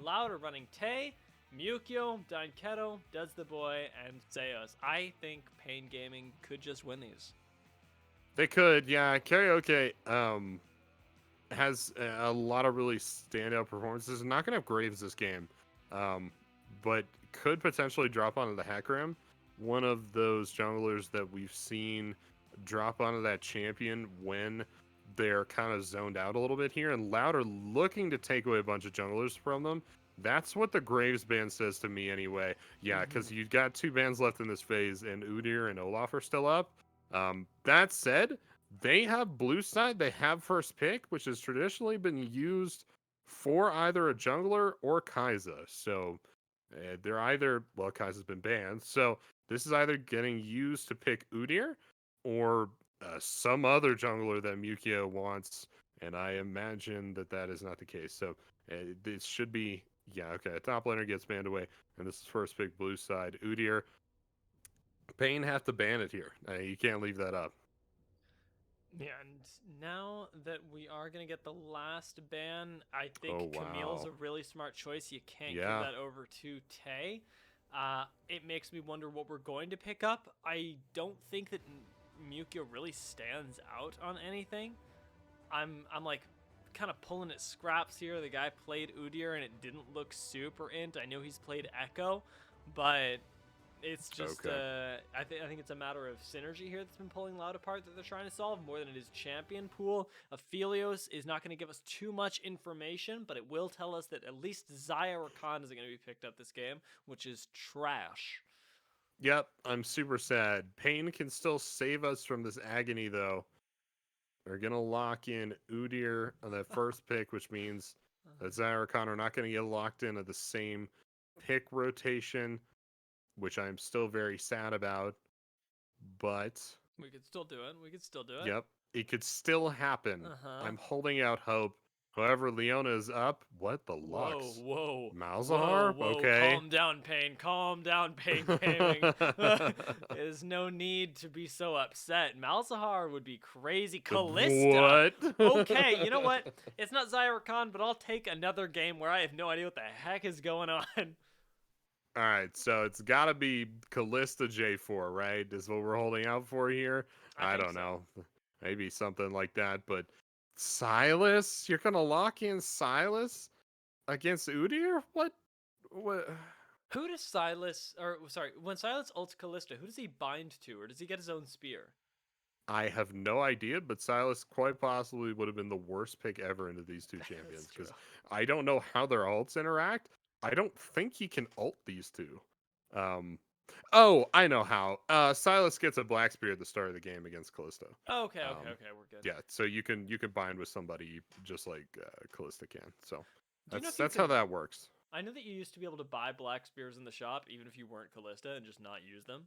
Loud are running Tay, Mukio, Dainketo, Does the Boy, and Zeus. I think Pain Gaming could just win these. They could, yeah. Karaoke has a lot of really standout performances. Not going to have Graves this game, but could potentially drop onto the Hecarim. One of those junglers that we've seen drop onto that champion when they're kind of zoned out a little bit here. And Loud are looking to take away a bunch of junglers from them. That's what the Graves ban says to me anyway. Yeah, because you've got 2 bans left in this phase, and Udyr and Olaf are still up. That said, they have blue side. They have first pick, which has traditionally been used for either a jungler or Kai'Sa. So they're either, well, Kai'Sa's been banned. So this is either getting used to pick Udyr or some other jungler that Mukio wants. And I imagine that that is not the case. So it should be, yeah, okay. A top laner gets banned away. And this is first pick blue side. Udyr. Pain have to ban it here. You can't leave that up. Yeah, and now that we are going to get the last ban, I Oh, think Camille's wow. a really smart choice. You can't give Yeah. that over to Tay. It makes me wonder what we're going to pick up. I don't think that Mukio really stands out on anything. I'm like kind of pulling at scraps here. The guy played Udyr and it didn't look super int. I know he's played Echo, but it's just Okay. I think it's a matter of synergy here that's been pulling Loud apart that they're trying to solve more than it is champion pool. Aphelios is not going to give us too much information, but it will tell us that at least Zaya or Khan isn't going to be picked up this game, which is trash. Yep, I'm super sad. Pain can still save us from this agony, though. They're going to lock in Udyr on that first pick, which means that Zyricon are not going to get locked in at the same pick rotation, which I'm still very sad about. But, We could still do it. We could still do it. yep, it could still happen. Uh-huh. I'm holding out hope. However, Leona is up. What the Whoa, Lux? whoa, whoa, Malzahar? whoa. Okay. Calm down, Pain. Calm down, Pain Gaming. There's no need to be so upset. Malzahar would be crazy. Callista. What? Okay, you know what? It's not Zyra Khan, but I'll take another game where I have no idea what the heck is going on. All right, so it's got to be Callista J4, right? Is what we're holding out for here. I I think don't so. know. Maybe something like that, but Silas? You're going to lock in Silas against Udyr? What? What? Who does Silas, or sorry, when Silas ults Callista, who does he bind to, or does he get his own spear? I have no idea, but Silas quite possibly would have been the worst pick ever into these two That's champions true. because I don't know how their ults interact. I don't think he can ult these two. Um, oh, I know how. Silas gets a black spear at the start of the game against Callisto. Okay, okay, Um, okay, we're good. yeah, so you can bind with somebody just like Callista can. So Do you know if you that's how could? that works. I know that you used to be able to buy black spears in the shop, even if you weren't Callista, and just not use them.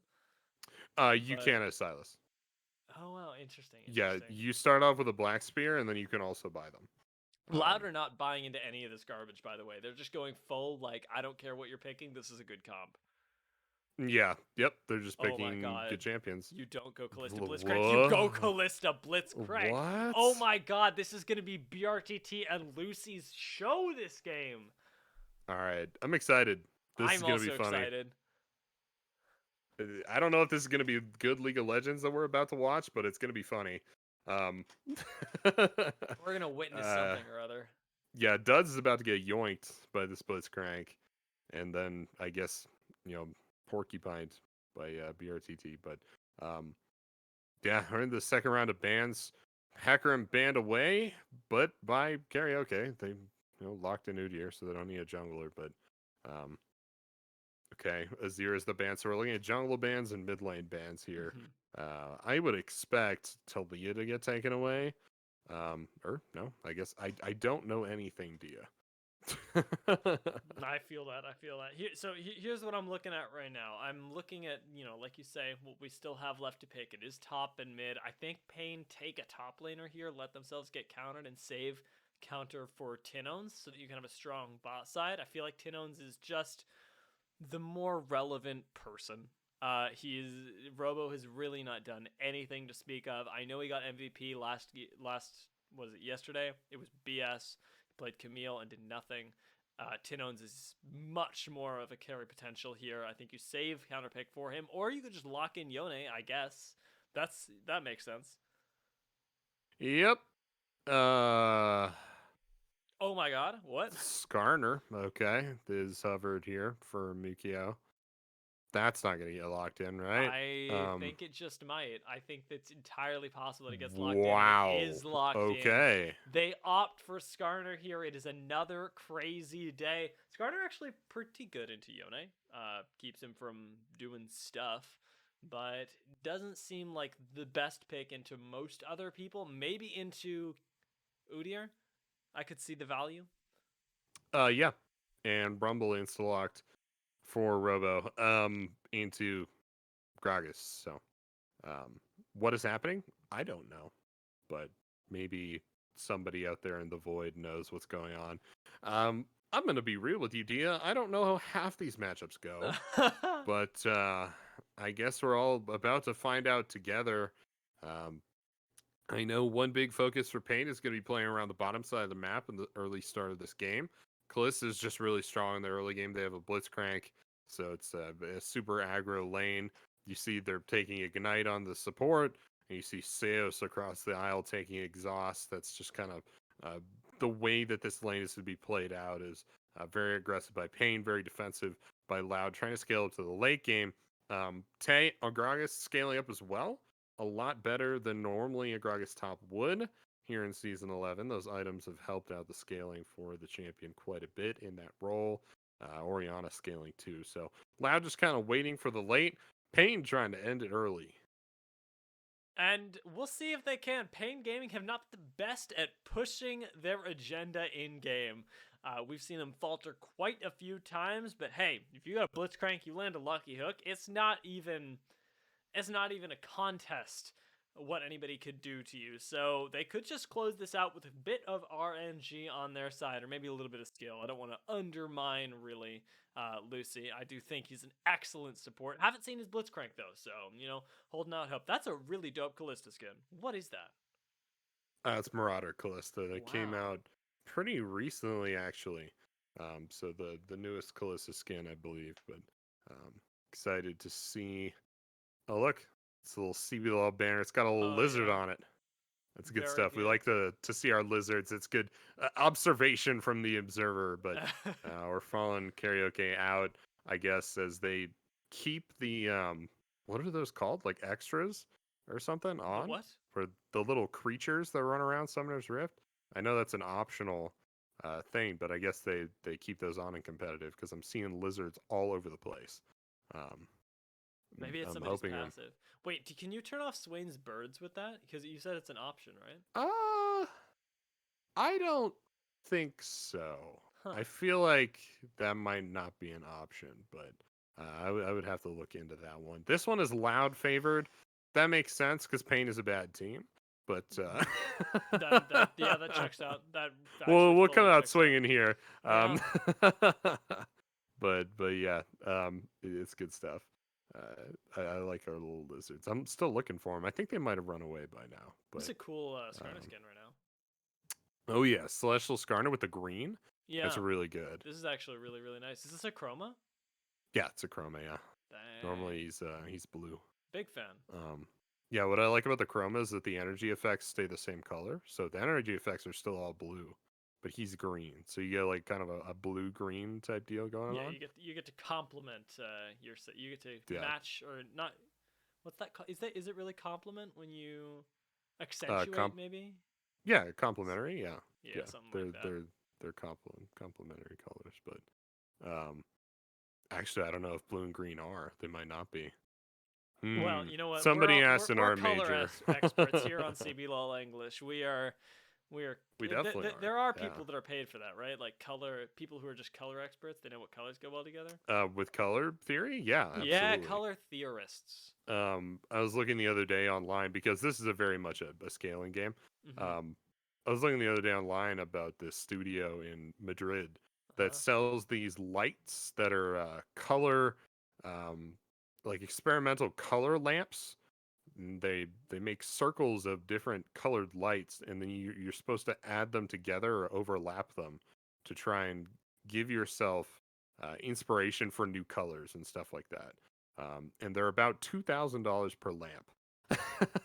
You But can as Silas. oh wow, interesting, Yeah, interesting. you start off with a black spear and then you can also buy them. Loud are not buying into any of this garbage, by the way. They're just going full, like, I don't care what you're picking, this is a good comp. Yeah, yep, they're just Oh my picking god. good champions. You don't go Callista Blitzcrank. You go Whoa. Callista Blitzcrank. What? Oh my god, this is going to be BRTT and Lucy's show this game. All right, I'm excited. This is I'm gonna be also funny. excited. I don't know if this is gonna be good League of Legends that we're about to watch, but it's gonna be funny. Um, We're going to witness something or other. yeah, Duds is about to get yoinked by the Blitzcrank, and then I guess porcupined by BRTT. But yeah, we're in the second round of bans. Hecarim banned away, but by Karaoke. They locked in Udyr, so they don't need a jungler. But um, okay, Azir is the ban. So we're looking at jungle bans and mid lane bans here. I would expect Talia to get taken away. Or no, I guess I don't know anything, Dia. I feel that. I feel that. Here's what I'm looking at right now. I'm looking at, like you say, what we still have left to pick. It is top and mid. I think Pain take a top laner here, let themselves get countered, and save counter for Tinones so that you can have a strong bot side. I feel like Tinones is just the more relevant person. Robo has really not done anything to speak of. I know he got MVP last was it yesterday? It was BS. He played Camille and did nothing. Tinones is much more of a carry potential here. I think you save counter pick for him, or you could just lock in Yone. I guess that makes sense. Yep. Uh, Oh my God, what? Skarner, okay, is hovered here for Mikio. That's not going to get locked in, right? I think it just might. I think it's entirely possible that it gets locked in, and it Wow. is locked in. Okay. They opt for Skarner here. It is another crazy day. Skarner actually pretty good into Yone. Keeps him from doing stuff, but doesn't seem like the best pick into most other people. Maybe into Udyr. I could see the value. Yeah. And Rumble insta locked for Robo into Gragas. So, what is happening? I don't know, but maybe somebody out there in the void knows what's going on. I'm going to be real with you, Dia. I don't know how half these matchups go, but I guess we're all about to find out together. Um, I know one big focus for Pain is going to be playing around the bottom side of the map in the early start of this game. Kalista is just really strong in the early game. They have a Blitzcrank, so it's a super aggro lane. You see they're taking Ignite on the support, and you see Seos across the aisle taking Exhaust. That's just kind of the way that this lane is to be played out is very aggressive by Pain, very defensive by Loud, trying to scale up to the late game. Tay Agragas scaling up as well, a lot better than normally Agragas top would here in Season 11. Those items have helped out the scaling for the champion quite a bit in that role. Oriana scaling too. So Loud just kind of waiting for the late. Pain trying to end it early. And we'll see if they can. Pain Gaming have not been the best at pushing their agenda in game. We've seen them falter quite a few times, but hey, if you got a Blitzcrank, you land a Lucky Hook. It's not even a contest what anybody could do to you. So they could just close this out with a bit of RNG on their side, or maybe a little bit of skill. I don't want to undermine really Lucy. I do think he's an excellent support. Haven't seen his Blitzcrank though, so holding out hope. That's a really dope Kalista skin. What is that? It's Marauder Kalista that came out pretty recently, actually. So the newest Kalista skin, I believe. But excited to see. Oh look, it's a little CBLOL banner. It's got a little lizard on it. That's good stuff. Good. We like to see our lizards. It's good observation from the observer. But we're following Karaoke out, I guess, as they keep the what are those called? Like extras or something on? The what? For the little creatures that run around Summoner's Rift. I know that's an optional thing, but I guess they keep those on in competitive because I'm seeing lizards all over the place. Maybe it's somebody's passive. Wait, can you turn off Swain's birds with that? Because you said it's an option, right? I don't think so. Huh. I feel like that might not be an option, but I would have to look into that one. This one is Loud favored. That makes sense because Pain is a bad team. But that checks out. That we'll come out swinging here. Yeah. But yeah, it's good stuff. I like our little lizards. I'm still looking for them. I think they might have run away by now. But it's a cool Skarner skin right now. Oh yeah, Celestial Skarner with the green. Yeah, that's really good. This is actually really, really nice. Is this a chroma? Yeah, it's a chroma. Yeah. Dang. Normally he's blue. Big fan. Yeah, what I like about the chroma is that the energy effects stay the same color. So the energy effects are still all blue, but he's green. So you get like kind of a blue green type deal going on. Yeah, you get to complement you get to match or not. What's that called? Is it really complement when you accentuate maybe? Yeah, complementary. Yeah. Yeah, something like that. They're complementary colors, but actually I don't know if blue and green are. They might not be. Well, you know what? Somebody asked in our color major. Experts here on CBLOL English. We definitely are. There are people that are paid for that, right? Like people who are just color experts. They know what colors go well together. With color theory, yeah, absolutely. Yeah, color theorists. I was looking the other day online because this is a very much a scaling game. Mm-hmm. I was looking the other day online about this studio in Madrid that sells these lights that are color, like experimental color lamps. They make circles of different colored lights, and then you're supposed to add them together or overlap them to try and give yourself inspiration for new colors and stuff like that. And they're about $2,000 per lamp.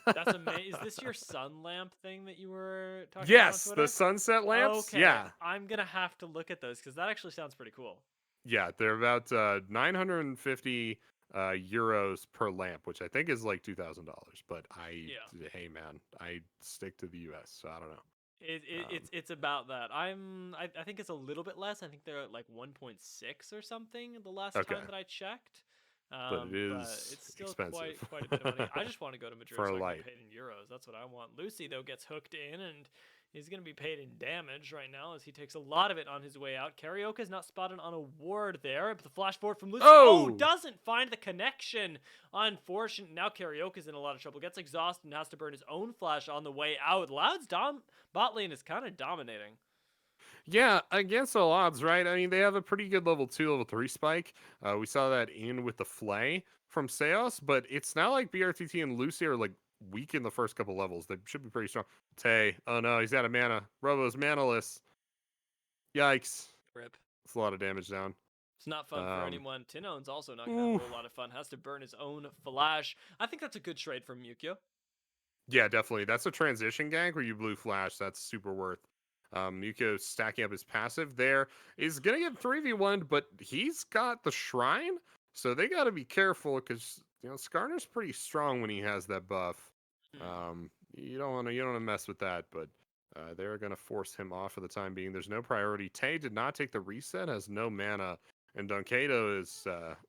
That's amazing. Is this your sun lamp thing that you were talking about on Yes, the Twitter? sunset lamps. Okay, Yeah, I'm gonna have to look at those because that actually sounds pretty cool. yeah, they're about 950 euros per lamp, which I think is like $2,000. But Yeah. hey man, I stick to the U.S., so I don't know. It's about that. I think it's a little bit less. I think they're at like 1.6 or something the last Okay, time that I checked. but it But is it's still expensive quite a bit of money. I just want to go to Madrid for a so I can get light. paid in euros. That's what I want. Lucy though gets hooked in and he's gonna be paid in damage right now as he takes a lot of it on his way out. Karaoke's not spotted on a ward there, but the flash forward from Lucy Oh, doesn't find the connection. Unfortunate. Now Karaoke's in a lot of trouble. Gets exhausted and has to burn his own flash on the way out. Loud's bot lane is kind of dominating. yeah, against all odds, right? I mean, they have a pretty good level 2, level 3 spike. We saw that in with the Flay from Seos, but it's not like BRTT and Lucy are like weak in the first couple levels. They should be pretty strong. Tay, oh no, he's out of mana. Robo's manaless. Yikes. Rip. It's a lot of damage down. It's not fun for Um, anyone. Tinone's also not gonna have a ooh. whole lot of fun. Has to burn his own flash. I think that's a good trade from Mukyo. Yeah, definitely. That's a transition gank where you blue flash. That's super worth. Miko stacking up his passive there is going to get 3v1, but he's got the shrine. So they got to be careful because, Skarner's pretty strong when he has that buff. You don't want to mess with that, but they're going to force him off for the time being. There's no priority. Tay did not take the reset, has no mana. And Dunkado is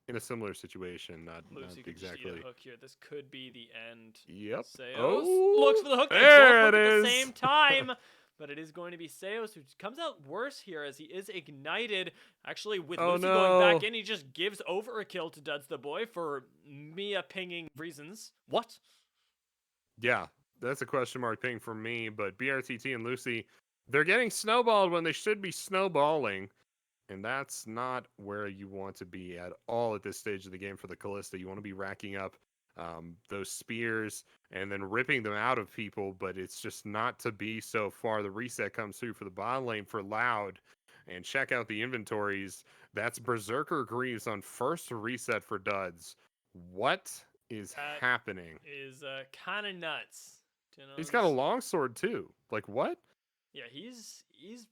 in a similar situation. Not Lucy could just eat exactly. a hook here. This could be the end. Yep. Seos looks Oh, for the hook. They there both it look at is. the same time. But it is going to be Seos who comes out worse here as he is ignited. Actually, with Lucy going back in, he just gives over a kill to Duds the Boy for Mia pinging reasons. What? Yeah, that's a question mark thing for me. But BRTT and Lucy, they're getting snowballed when they should be snowballing. And that's not where you want to be at all at this stage of the game for the Kalista. You want to be racking up those spears and then ripping them out of people, but it's just not to be so far. The reset comes through for the bottom lane for Loud. And check out the inventories. That's Berserker Greaves on first reset for Duds. What is happening? Is kind of nuts. He's got a longsword too. Like what? Yeah, he's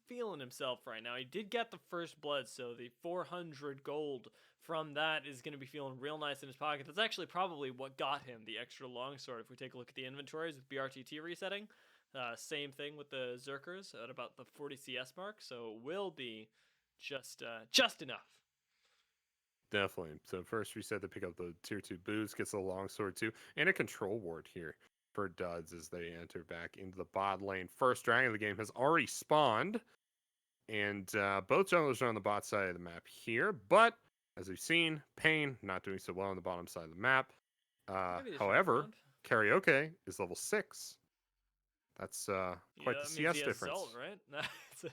feeling himself right now. He did get the first blood, so the 400 gold from that is going to be feeling real nice in his pocket. That's actually probably what got him the extra longsword. If we take a look at the inventories with BRTT resetting, same thing with the Zerkers at about the 40 CS mark, so it will be just enough. Definitely. So first reset to pick up the tier 2 boots, gets a longsword too, and a control ward here for Duds as they enter back into the bot lane. First dragon of the game has already spawned, and both junglers are on the bot side of the map here, but as we've seen, Pain not doing so well on the bottom side of the map. However, Karaoke is level 6. That's quite the CS difference. Ult, right?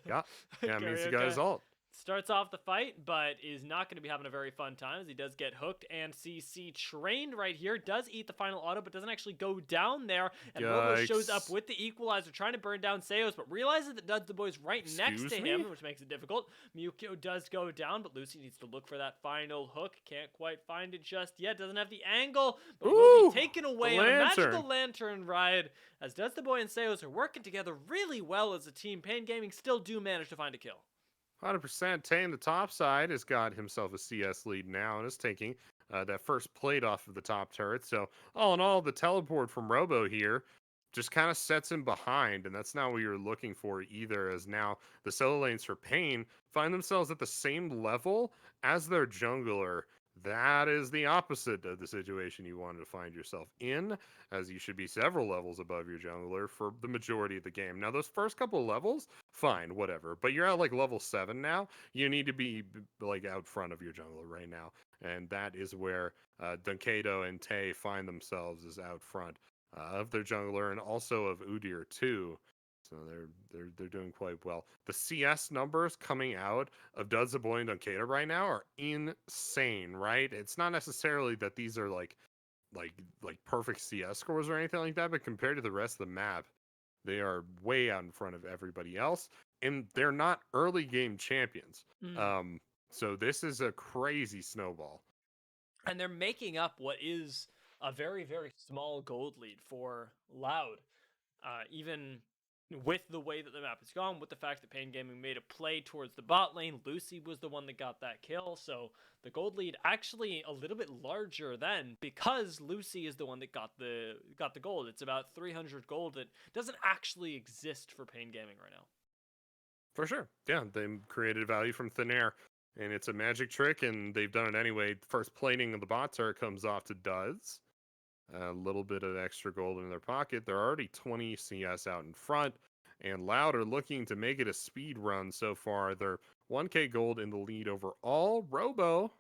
Yeah, it means he got his ult. Starts off the fight, but is not going to be having a very fun time as he does get hooked and CC trained right here. Does eat the final auto, but doesn't actually go down there. And Robo shows up with the equalizer, trying to burn down Seos, but realizes that Duds the Boy's right next to him, which makes it difficult. Mukyo does go down, but Lucy needs to look for that final hook. Can't quite find it just yet. Doesn't have the angle, but will be taken away on a magical lantern ride as Duds the Boy and Seos are working together really well as a team. Pain Gaming still do manage to find a kill. 100%. Tay on the top side has got himself a CS lead now and is taking that first plate off of the top turret. So all in all, the teleport from Robo here just kind of sets him behind, and that's not what you're looking for either, as now the solo lanes for Pain find themselves at the same level as their jungler. That is the opposite of the situation you wanted to find yourself in, as you should be several levels above your jungler for the majority of the game. Now, those first couple of levels, fine, whatever. But you're at like level 7 now. You need to be like out front of your jungler right now. And that is where Dunkado and Tay find themselves as out front of their jungler and also of Udyr too. So they're doing quite well. The CS numbers coming out of Duds the Boy and Dunkado right now are insane, right? It's not necessarily that these are like perfect CS scores or anything like that, but compared to the rest of the map, they are way out in front of everybody else. and they're not early game champions. Mm. Um, so this is a crazy snowball. And they're making up what is a very, very small gold lead for Loud. Even with the way that the map has gone, with the fact that Pain Gaming made a play towards the bot lane, Lucy was the one that got that kill. So the gold lead actually a little bit larger then, because Lucy is the one that got the gold. It's about 300 gold that doesn't actually exist for Pain Gaming right now. For sure. Yeah, they created value from thin air. And it's a magic trick, and they've done it anyway. First plating of the bot turret comes off to Duds. A little bit of extra gold in their pocket. They're already 20 CS out in front, and Loud are looking to make it a speed run so far. They're 1k gold in the lead overall. Robo.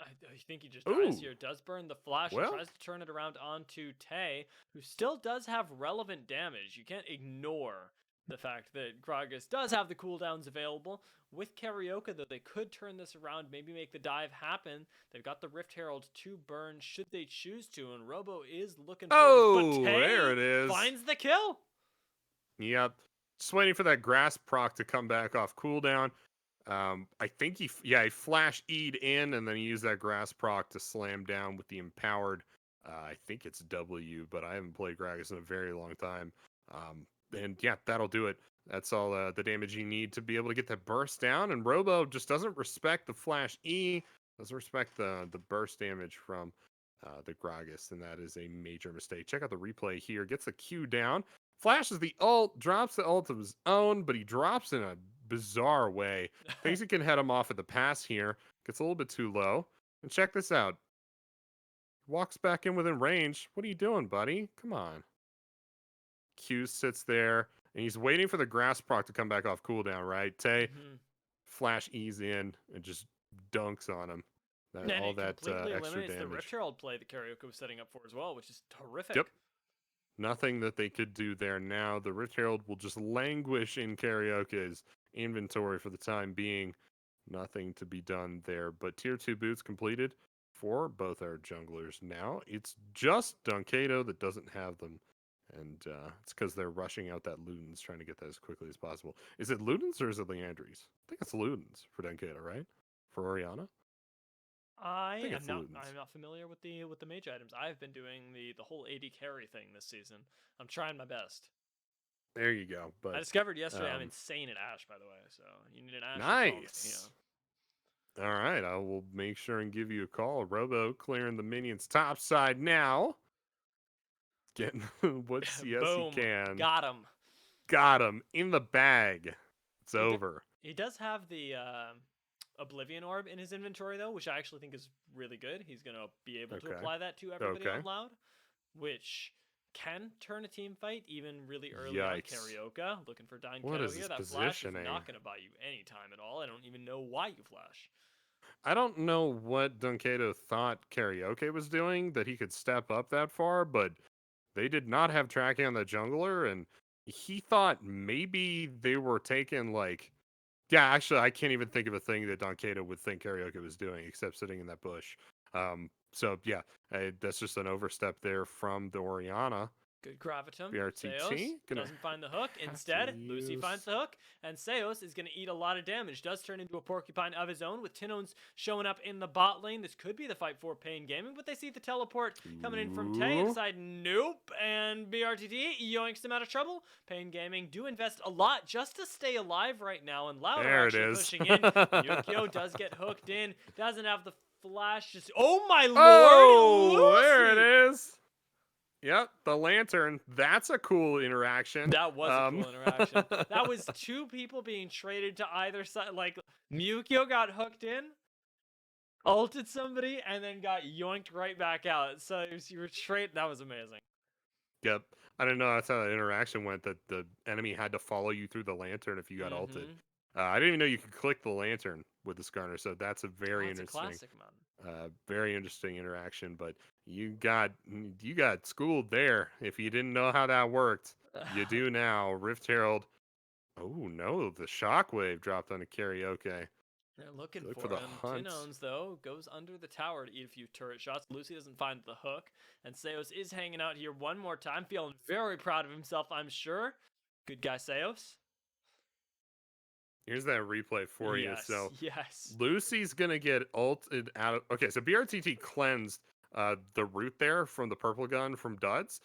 I think he just dies here. Does burn the flash and Well, tries to turn it around onto Tay, who still does have relevant damage. You can't ignore the fact that Gragas does have the cooldowns available. With Karaoke, though, they could turn this around, maybe make the dive happen. They've got the Rift Herald to burn should they choose to, and Robo is looking for oh, but Tay there it is. finds the kill. Yep. Just waiting for that grass proc to come back off cooldown. I think he flash E'd in, and then he used that grass proc to slam down with the empowered. I think it's W, but I haven't played Gragas in a very long time. And yeah, that'll do it. That's all the damage you need to be able to get that burst down. And Robo just doesn't respect the flash E, doesn't respect the burst damage from the Gragas, and that is a major mistake. Check out the replay here. Gets the Q down, flashes the ult, drops the ult of his own, but he drops in a bizarre way. Thinks he can head him off at the pass here. Gets a little bit too low. And check this out. Walks back in within range. What are you doing, buddy? Come on. Q sits there, and he's waiting for the grass proc to come back off cooldown, right? Tay flash E's in and just dunks on him. And all it that completely extra eliminates damage. the Rift Herald play that Karaoke was setting up for as well, which is terrific. Yep. Nothing that they could do there now. The Rift Herald will just languish in Karaoke's inventory for the time being. Nothing to be done there. But tier 2 boots completed for both our junglers. Now it's just Dunkato that doesn't have them. And it's because they're rushing out that Ludens, trying to get that as quickly as possible. Is it Ludens or is it Leandries? I think it's Ludens for Dunkato, right? For Orianna? I'm not familiar with the mage items. I've been doing the whole AD carry thing this season. I'm trying my best. There you go. But I discovered yesterday I'm insane at Ashe, by the way. So you need an Ashe. Nice. All right, I will make sure and give you a call. Robo clearing the minions top side now. Getting what CS Boom. he can. Got him. Got him in the bag. It's over. He does have the Oblivion Orb in his inventory, though, which I actually think is really good. He's going to be able to apply that to everybody on Loud, which can turn a team fight even really early on. Karaoke looking for Dine Keto here. That flash is not going to buy you any time at all. I don't even know why you flash. I don't know what Dunkato thought Karaoke was doing, that he could step up that far, but they did not have tracking on the jungler, and he thought maybe they were taking, like... Yeah, actually, I can't even think of a thing that Dunkato would think Karaoke was doing, except sitting in that bush. So, yeah, that's just an overstep there from the Orianna. Good Gravitum. BRTT Seos doesn't find the hook. Instead, Lucy finds the hook, and Seos is going to eat a lot of damage. Does turn into a porcupine of his own, with Tinones showing up in the bot lane. This could be the fight for Pain Gaming, but they see the teleport coming in from Tay and decide nope, and BRTT yoinks them out of trouble. Pain Gaming do invest a lot just to stay alive right now, and Loud are actually pushing in. Yukio does get hooked in, doesn't have the flash. Just oh my lord! Oh, there it is. Yep, the lantern. That's a cool interaction. That was a cool interaction. That was two people being traded to either side. Like, Mukio got hooked in, ulted somebody, and then got yoinked right back out. So you were traded. That was amazing. Yep. I didn't know that's how that interaction went, that the enemy had to follow you through the lantern if you got ulted. I didn't even know you could click the lantern with the Skarner, so that's a very interesting, classic, man. Very interesting interaction. But you got schooled there. If you didn't know how that worked, you do now. Rift Herald. Oh no, the shockwave dropped on a Karaoke. They're looking for him. Tinones, though, goes under the tower to eat a few turret shots. Lucy doesn't find the hook, and Seos is hanging out here one more time, feeling very proud of himself, I'm sure. Good guy, Seos. Here's that replay for you. Yes, So yes. Lucy's gonna get ulted out of. Okay, so BRTT cleansed the root there from the purple gun from Duds.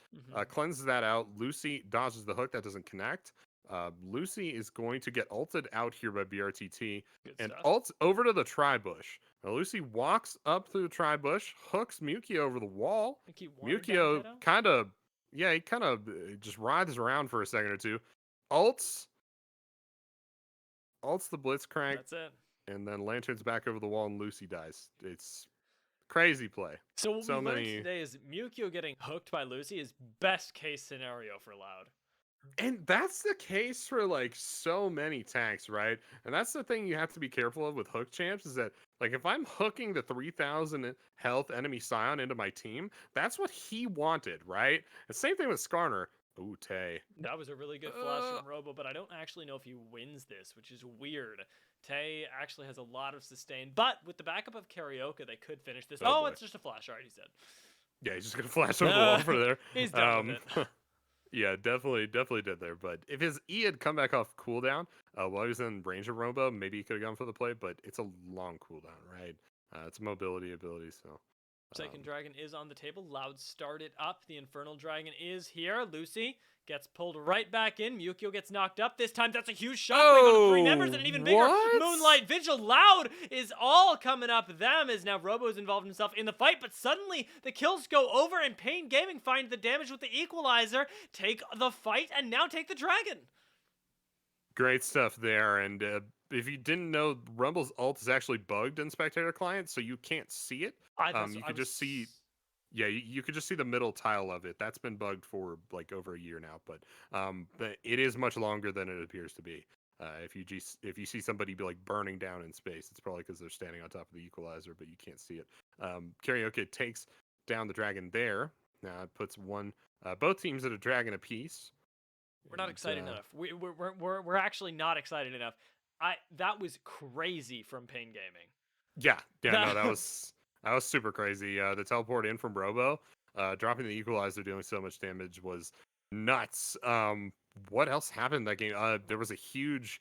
Cleanses that out. Lucy dodges the hook that doesn't connect. Lucy is going to get ulted out here by BRTT Good and stuff. ults over to the tri bush. Now Lucy walks up through the tri bush, hooks Mukio over the wall. Think he watered down Mukio Kiddo? kind of, yeah, he kind of just writhes around for a second or two. Ults the Blitzcrank, That's it. and then lanterns back over the wall, and Lucy dies. It's crazy play. So what we So learned many, today is Mukio getting hooked by Lucy is best case scenario for Loud. and that's the case for like so many tanks, right? And that's the thing you have to be careful of with hook champs is that like if I'm hooking the 3,000 health enemy Scion into my team, that's what he wanted, right? The same thing with Skarner. Ooh, Tay. That was a really good flash from Robo, but I don't actually know if he wins this, which is weird. Tay actually has a lot of sustain, but with the backup of Karaoke, they could finish this. Oh, Oh, boy. it's just a flash, already said. Yeah, he's just gonna flash over the wall for there. He's done with it. Yeah, definitely did there. But if his E had come back off cooldown while he was in range of Robo, maybe he could have gone for the play. But it's a long cooldown, right? It's a mobility ability, so. Second dragon is on the table. Loud started up. The Infernal Dragon is here. Lucy gets pulled right back in. Mukio gets knocked up. This time, that's a huge shockwave on the 3 members and an even bigger Moonlight Vigil. Loud is all coming up. Them as now Robo's involved himself in the fight, but suddenly the kills go over and Pain Gaming find the damage with the equalizer, take the fight, and now take the dragon. Great stuff there. And if you didn't know, Rumble's ult is actually bugged in Spectator Client, so you can't see it. You could just see. Yeah, you could just see the middle tile of it. That's been bugged for like over a year now, but it is much longer than it appears to be. If you see somebody be like burning down in space, it's probably because they're standing on top of the equalizer, but you can't see it. Karaoke takes down the dragon there. Now it puts both teams at a dragon apiece. We're not excited enough. We're actually not excited enough. That was crazy from Pain Gaming. Yeah, no, that was super crazy. The teleport in from Robo, dropping the equalizer, doing so much damage was nuts. What else happened in that game? There was a huge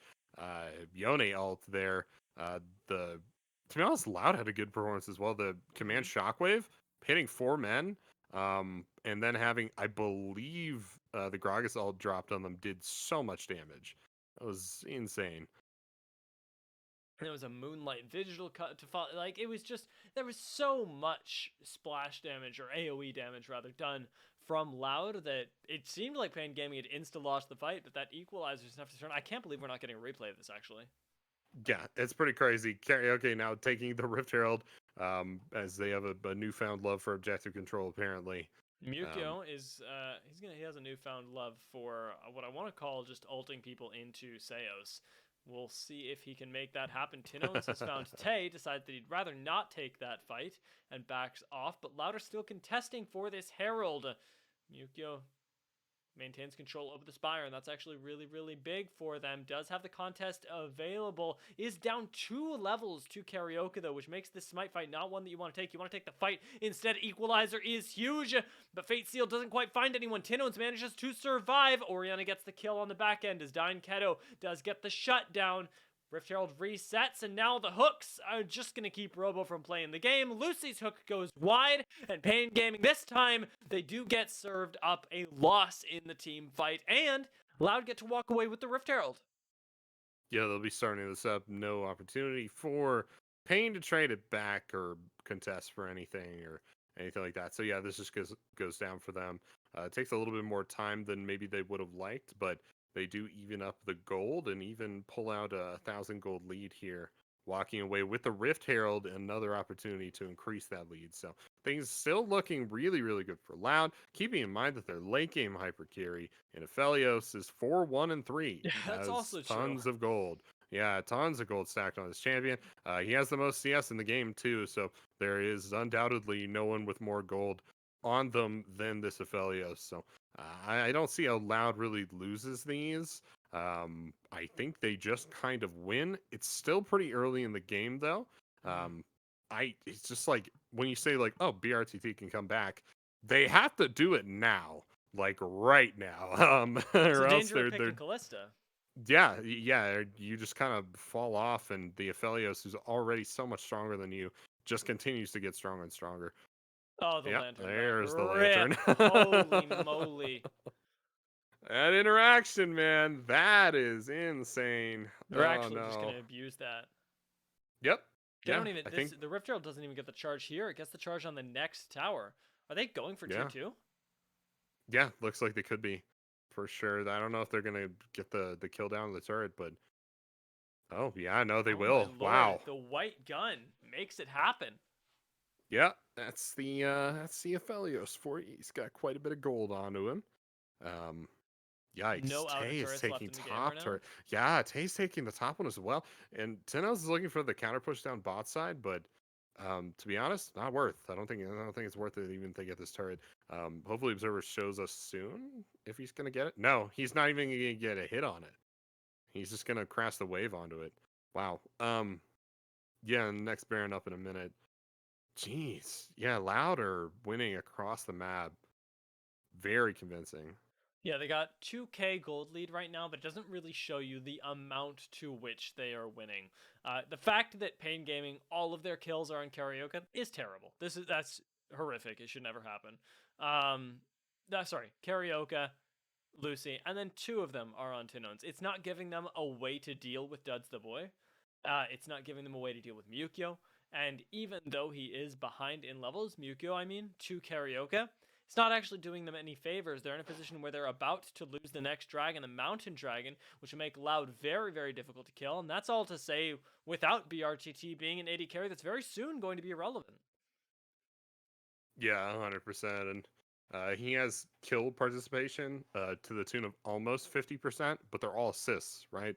Yone ult there. To be honest, Loud had a good performance as well. The command shockwave hitting 4 men, and then having, I believe, the Gragas ult dropped on them did so much damage. That was insane. There was a Moonlight Vigil cut to fall. Like, it was just, there was so much splash damage, or AoE damage rather, done from Loud that it seemed like Pain Gaming had insta-lost the fight, but that equalizer is enough to turn. I can't believe we're not getting a replay of this, actually. Yeah, it's pretty crazy. Karaoke now taking the Rift Herald, as they have a newfound love for objective control, apparently. Mukio is, he has a newfound love for what I want to call just ulting people into Seos. We'll see if he can make that happen. Tinones has found Tay, decides that he'd rather not take that fight, and backs off, but Louder still contesting for this Herald. Mukio maintains control over the Spire, and that's actually really, really big for them. Does have the contest available. Is down 2 levels to Karaoke, though, which makes this Smite fight not one that you want to take. You want to take the fight. Instead, Equalizer is huge, but Fate Seal doesn't quite find anyone. Tinones manages to survive. Oriana gets the kill on the back end as Dine Keto does get the shutdown. Rift Herald resets, and now the hooks are just going to keep Robo from playing the game. Lucy's hook goes wide, and Pain Gaming, this time, they do get served up a loss in the team fight, and Loud get to walk away with the Rift Herald. Yeah, they'll be starting this up. No opportunity for Pain to trade it back or contest for anything or anything like that. So yeah, this just goes down for them. It takes a little bit more time than maybe they would have liked, but they do even up the gold and even pull out a 1,000 gold lead here, walking away with the Rift Herald, another opportunity to increase that lead. So things still looking really, really good for Loud, keeping in mind that their late game hyper carry in Aphelios is 4-1-3. Yeah, that's also tons of gold. Yeah, tons of gold stacked on this champion. He has the most CS in the game too, so there is undoubtedly no one with more gold on them than this Aphelios. So I don't see how Loud really loses these. I think they just kind of win. It's still pretty early in the game though. It's just like when you say like, oh, BRTT can come back, they have to do it now, like right now. It's Or a else danger of they're picking Callista. yeah, you just kind of fall off, and the Aphelios, who's already so much stronger than you, just continues to get stronger and stronger. Oh, the Yep, lantern back. there's the Rip. lantern. Holy moly. That interaction, man, that is insane. They're Oh actually just going no. to abuse that. Yep. They Yeah, don't even I this think. the Rift Herald doesn't even get the charge here. It gets the charge on the next tower. Are they going for Yeah, 2-2? yeah. Looks like they could be, for sure. I don't know if they're gonna get the kill down on the turret, but oh yeah, no, they Oh my will. lord, Wow. the white gun makes it happen. Yeah, that's the Aphelios for you. He's got quite a bit of gold onto him. Um, Yikes. No outer Tay is turrets left taking in the game right top now. turret. Yeah, Tay's taking the top one as well. And Tenos is looking for the counter push down bot side, but to be honest, not worth. I don't think it's worth it even to get this turret. Hopefully Observer shows us soon if he's gonna get it. No, he's not even gonna get a hit on it. He's just gonna crash the wave onto it. Wow. Yeah, next Baron up in a minute. Jeez. Yeah, Louder winning across the map. Very convincing. Yeah, they got 2k gold lead right now, but it doesn't really show you the amount to which they are winning. The fact that Pain Gaming, all of their kills are on Karaoke is terrible. That's horrific. It should never happen. Sorry, Karaoke, Lucy, and then 2 of them are on Tinons. It's not giving them a way to deal with Duds the Boy. It's not giving them a way to deal with Mukyo. And even though he is behind in levels, Mukyo, I mean, to Karaoke, it's not actually doing them any favors. They're in a position where they're about to lose the next dragon, the Mountain Dragon, which will make Loud very, very difficult to kill. And that's all to say without BRTT being an AD carry that's very soon going to be irrelevant. Yeah, 100%. And he has kill participation to the tune of almost 50%, but they're all assists, right?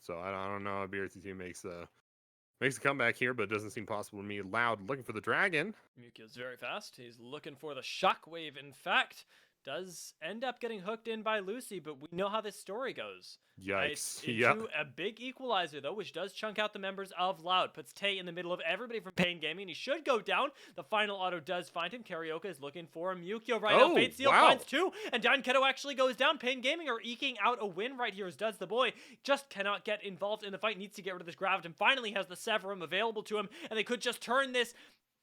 So I don't know if BRTT makes a comeback here, but it doesn't seem possible to me. Loud looking for the dragon. Mukyo's very fast. He's looking for the shockwave. In fact, does end up getting hooked in by Lucy, but we know how this story goes. It's Yikes. Yeah. into a big equalizer, though, which does chunk out the members of Loud. Puts Tay in the middle of everybody from Pain Gaming, and he should go down. The final auto does find him. Karaoke is looking for a Mukyo right now. Oh, Fate Seal wow. finds 2, and Danketo actually goes down. Pain Gaming are eking out a win right here as does the boy. Just cannot get involved in the fight. Needs to get rid of this Graviton. Finally has the Severum available to him, and they could just turn this.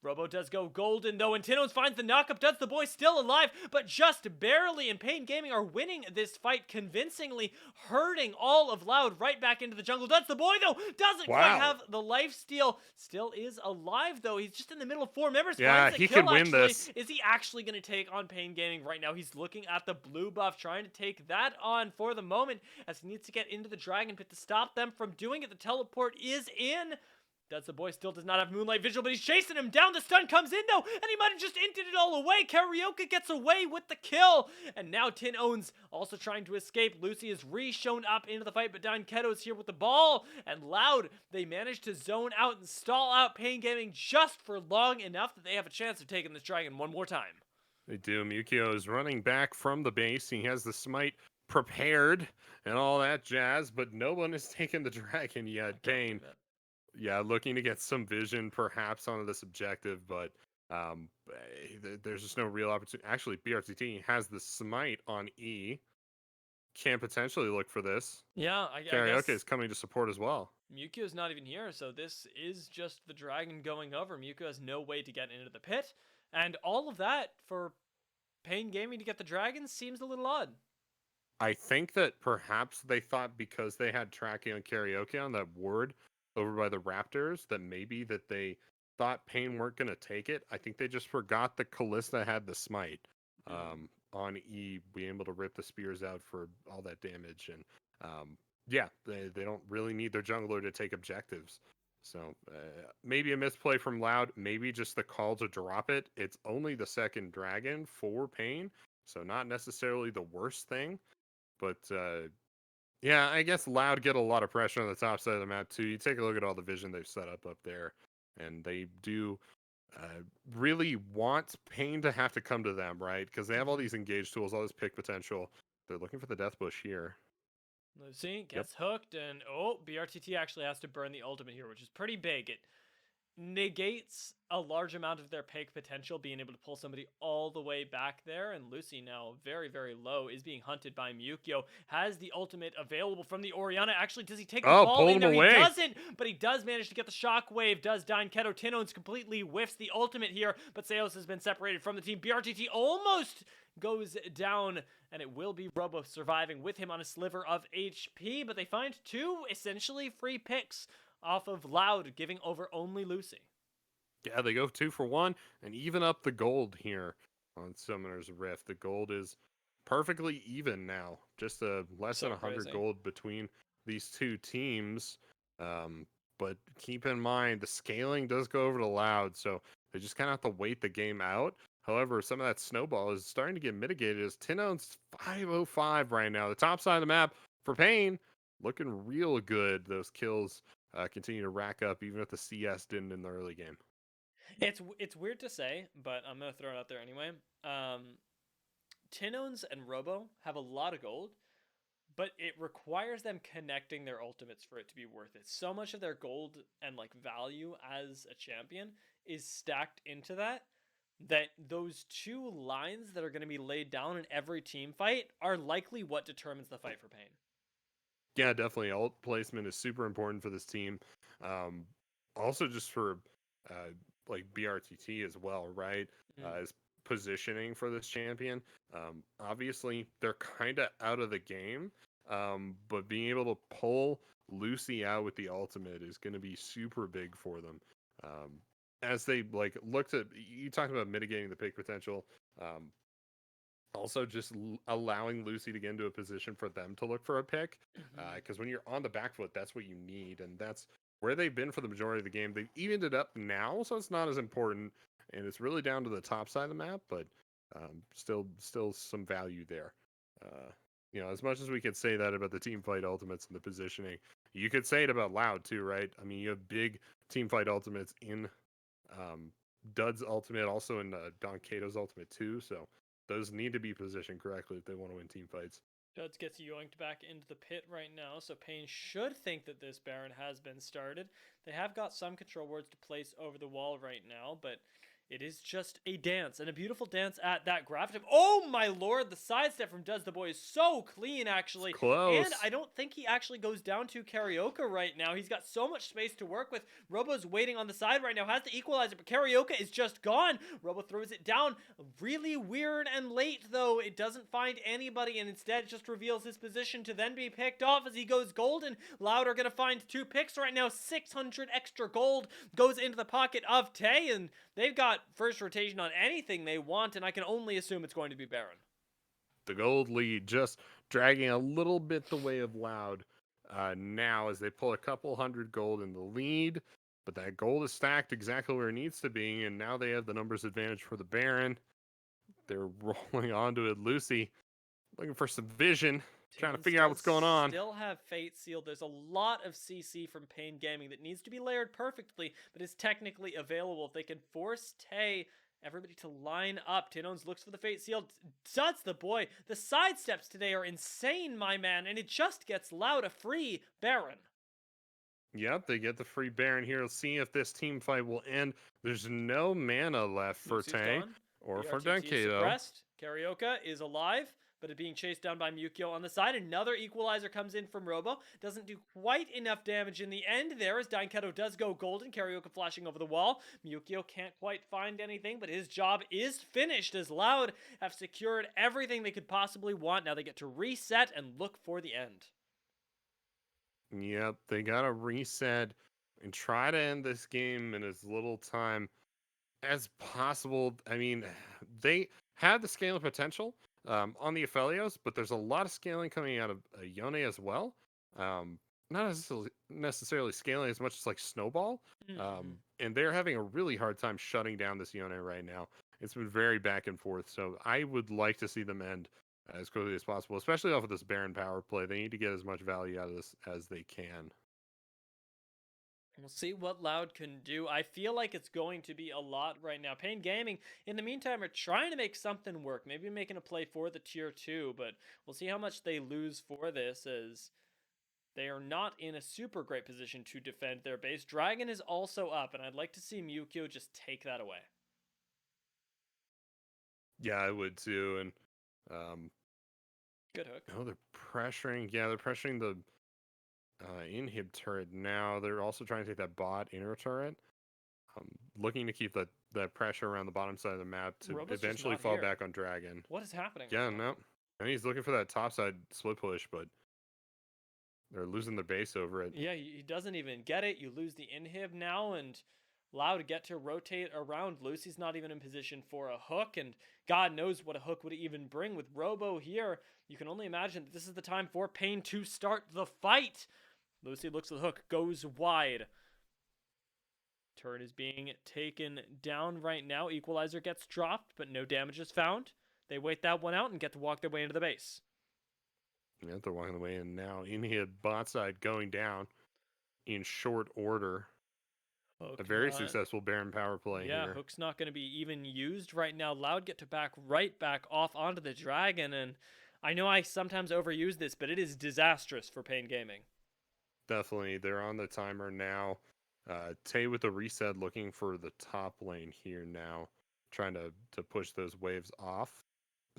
Robo does go golden though, and Tinos finds the knockup. Does the boy still alive, but just barely, and Pain Gaming are winning this fight convincingly, hurting all of Loud right back into the jungle. Does the boy though, doesn't quite have the life steal, still is alive though. He's just in the middle of 4 members. Yeah, Finds he kill, could win actually. this. Is he actually going to take on Pain Gaming right now? He's looking at the blue buff, trying to take that on for the moment, as he needs to get into the Dragon Pit to stop them from doing it. The teleport is in. Does the boy still does not have Moonlight Vigil, but he's chasing him down. The stun comes in, though, and he might have just inted it all away. Karaoke gets away with the kill. And now Tin owns also trying to escape. Lucy is re-shown up into the fight, but Danketo is here with the ball. And Loud, they manage to zone out and stall out Pain Gaming just for long enough that they have a chance of taking this dragon one more time. They do. Mukyo is running back from the base. He has the smite prepared and all that jazz, but no one has taken the dragon yet. Pain. Yeah, looking to get some vision perhaps onto this objective, but there's just no real opportunity. Actually, BRTT has the smite on E. Can potentially look for this. Yeah, I Karaoke guess is coming to support as well. Mukyo is not even here, so this is just the dragon going over. Mukyo has no way to get into the pit, and all of that for Pain Gaming to get the dragon seems a little odd. I think that perhaps they thought because they had tracking on Karaoke on that ward over by the Raptors that maybe that they thought Pain weren't going to take it. I think they just forgot that Callista had the smite on E, being able to rip the spears out for all that damage. And yeah, they don't really need their jungler to take objectives. So maybe a misplay from Loud, maybe just the call to drop it. It's only the second dragon for Pain, so not necessarily the worst thing. But yeah, I guess Loud get a lot of pressure on the top side of the map too. You take a look at all the vision they've set up there, and they do really want Pain to have to come to them, right? Because they have all these engage tools, all this pick potential. They're looking for the death bush here. Lucy gets hooked, and BRTT actually has to burn the ultimate here, which is pretty big. negates a large amount of their pick potential, being able to pull somebody all the way back there. And Lucy, now very, very low, is being hunted by Mukio. Has the ultimate available from the Orianna. Actually, does he take the ball pulled in him there? away. He doesn't, but he does manage to get the shockwave. Does Keto. Tinones completely whiffs the ultimate here, but Seos has been separated from the team. BRTT almost goes down, and it will be Robo surviving with him on a sliver of HP, but they find two essentially free picks off of Loud, giving over only Lucy. Yeah, they go 2 for 1 and even up the gold here on Summoner's Rift. The gold is perfectly even now, just less than 100 crazy. gold between these two teams. But keep in mind, the scaling does go over to Loud, so they just kind of have to wait the game out. However, some of that snowball is starting to get mitigated as Tinone's 505 right now. The top side of the map for Pain looking real good. Those kills continue to rack up, even if the CS didn't in the early game. It's weird to say, but I'm gonna throw it out there anyway. Tinones and Robo have a lot of gold, but it requires them connecting their ultimates for it to be worth it. So much of their gold and like value as a champion is stacked into that those two lines that are going to be laid down in every team fight are likely what determines the fight for Pain. Yeah, definitely. Ult placement is super important for this team. Also, just for like BRTT as well, right? As positioning for this champion. Obviously, they're kind of out of the game, but being able to pull Lucy out with the ultimate is going to be super big for them. As they like looked at, you talked about mitigating the pick potential. Also, just allowing Lucy to get into a position for them to look for a pick. Because when you're on the back foot, that's what you need. And that's where they've been for the majority of the game. They've evened it up now, so it's not as important. And it's really down to the top side of the map, but still some value there. As much as we could say that about the team fight ultimates and the positioning, you could say it about Loud too, right? I mean, you have big team fight ultimates in Dud's ultimate, also in Don Cato's ultimate too, so those need to be positioned correctly if they want to win team fights. Duds gets yoinked back into the pit right now, so Pain should think that this Baron has been started. They have got some control wards to place over the wall right now, but it is just a dance, and a beautiful dance at that. Graphic. Oh my lord, the sidestep from Does the Boy is so clean, actually. It's close. And I don't think he actually goes down to Karaoke right now. He's got so much space to work with. Robo's waiting on the side right now, has the equalizer, but Karaoke is just gone. Robo throws it down. Really weird and late, though. It doesn't find anybody, and instead just reveals his position to then be picked off as he goes golden. Loud are going to find two picks right now. 600 extra gold goes into the pocket of Tay, and they've got first rotation on anything they want, and I can only assume it's going to be Baron. The gold lead just dragging a little bit the way of Loud now as they pull a couple hundred gold in the lead, but that gold is stacked exactly where it needs to be, and now they have the numbers advantage for the Baron. They're rolling onto it. Lucy looking for some vision, trying to figure out what's going on. Still have Fate sealed. There's a lot of CC from Pain Gaming that needs to be layered perfectly, but is technically available. If they can force Tay, everybody to line up. Tinones looks for the Fate sealed. Duds the Boy. The sidesteps today are insane, my man, and it just gets Loud a free Baron. Yep, they get the free Baron here. Let's see if this team fight will end. There's no mana left for Tay or for Denkato. Karaoke is alive, but it's being chased down by Mukio on the side. Another equalizer comes in from Robo. Doesn't do quite enough damage in the end there as Denkato does go golden. Karaoke flashing over the wall. Mukio can't quite find anything, but his job is finished as Loud have secured everything they could possibly want. Now they get to reset and look for the end. Yep, they got to reset and try to end this game in as little time as possible. I mean, they have the scaling potential on the Aphelios, but there's a lot of scaling coming out of Yone as well. Not necessarily scaling as much as like Snowball. And they're having a really hard time shutting down this Yone right now. It's been very back and forth, so I would like to see them end as quickly as possible, especially off of this Baron power play. They need to get as much value out of this as they can. We'll see what Loud can do. I feel like it's going to be a lot right now. Pain Gaming, in the meantime, are trying to make something work. Maybe making a play for the tier 2, but we'll see how much they lose for this as They are not in a super great position to defend their base. Dragon is also up, and I'd like to see Mukio just take that away. Yeah, I would too. And Good hook. oh, they're pressuring. Yeah, they're pressuring the inhib turret now. They're also trying to take that bot inner turret. Looking to keep that pressure around the bottom side of the map to Robo's just eventually not fall here. back on Dragon. What is happening? Yeah, right now? no. And he's looking for that top side split push, but they're losing their base over it. Yeah, he doesn't even get it. You lose the inhib now, and Loud get to rotate around. Lucy's not even in position for a hook, and God knows what a hook would even bring with Robo here. You can only imagine that this is the time for Pain to start the fight. Lucy looks at the hook, goes wide. Turret is being taken down right now. Equalizer gets dropped, but no damage is found. They wait that one out and get to walk their way into the base. Yeah, they're walking the way in now. Inhib bot side going down in short order. Hook A very not, successful Baron power play here. Hook's not going to be even used right now. Loud get to back off onto the Dragon, and I know I sometimes overuse this, but it is disastrous for Pain Gaming. Definitely, they're on the timer now. Tay with the reset looking for the top lane here now, trying to push those waves off.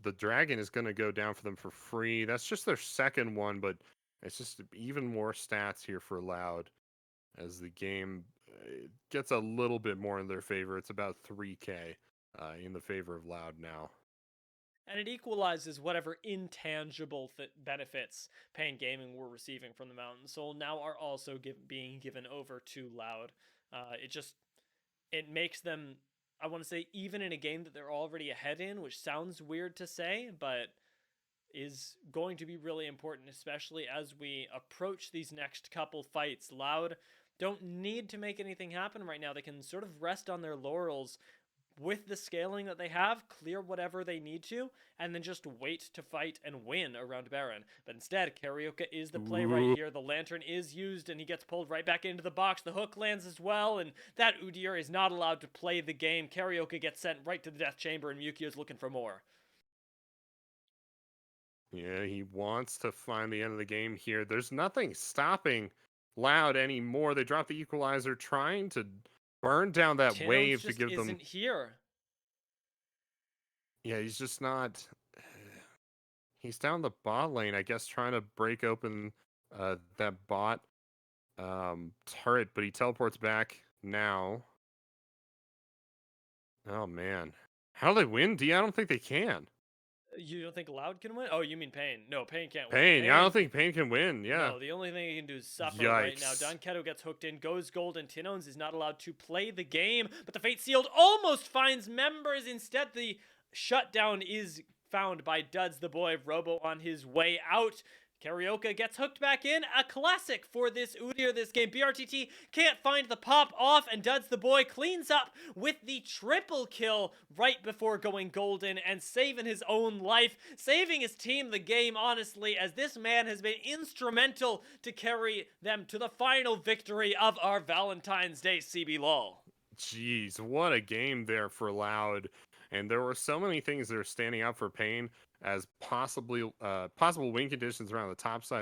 But the Dragon is going to go down for them for free. That's just their second one, but it's just even more stats here for Loud as the game gets a little bit more in their favor. It's about 3K in the favor of Loud now. And it equalizes whatever intangible benefits Pain Gaming were receiving from the Mountain Soul now are also being given over to Loud. It makes them, I want to say, even in a game that they're already ahead in, which sounds weird to say, but is going to be really important, especially as we approach these next couple fights. Loud don't need to make anything happen right now. They can sort of rest on their laurels with the scaling that they have, clear whatever they need to, and then just wait to fight and win around Baron. But instead, Karaoke is the play right here. The Lantern is used, and he gets pulled right back into the box. The hook lands as well, and that Udyr is not allowed to play the game. Karaoke gets sent right to the death chamber, and Mukio's looking for more. Yeah, he wants to find the end of the game here. There's nothing stopping Loud anymore. They drop the equalizer, trying to burn down that wave to give them. Isn't here. Yeah, he's just not. He's down the bot lane, I guess, trying to break open that bot turret, but he teleports back now. Oh man, how do they win? I don't think they can. You don't think Loud can win? Oh, you mean Pain? No, Pain can't win. Pain. Yeah, I don't think Pain can win. Yeah. No, the only thing he can do is suffer Yikes. right now. Donketo gets hooked in, goes gold, and Tinones is not allowed to play the game. But the Fate Sealed almost finds members. Instead, the shutdown is found by Duds the Boy. Robo on his way out. Karaoke gets hooked back in. A classic for this Udyr this game. BRTT can't find the pop off, and Duds the Boy cleans up with the triple kill right before going golden and saving his own life, saving his team the game, honestly, as this man has been instrumental to carry them to the final victory of our Valentine's Day CBLOL. Jeez, what a game there for Loud. And there were so many things that are standing out for Pain as possible win conditions around the top side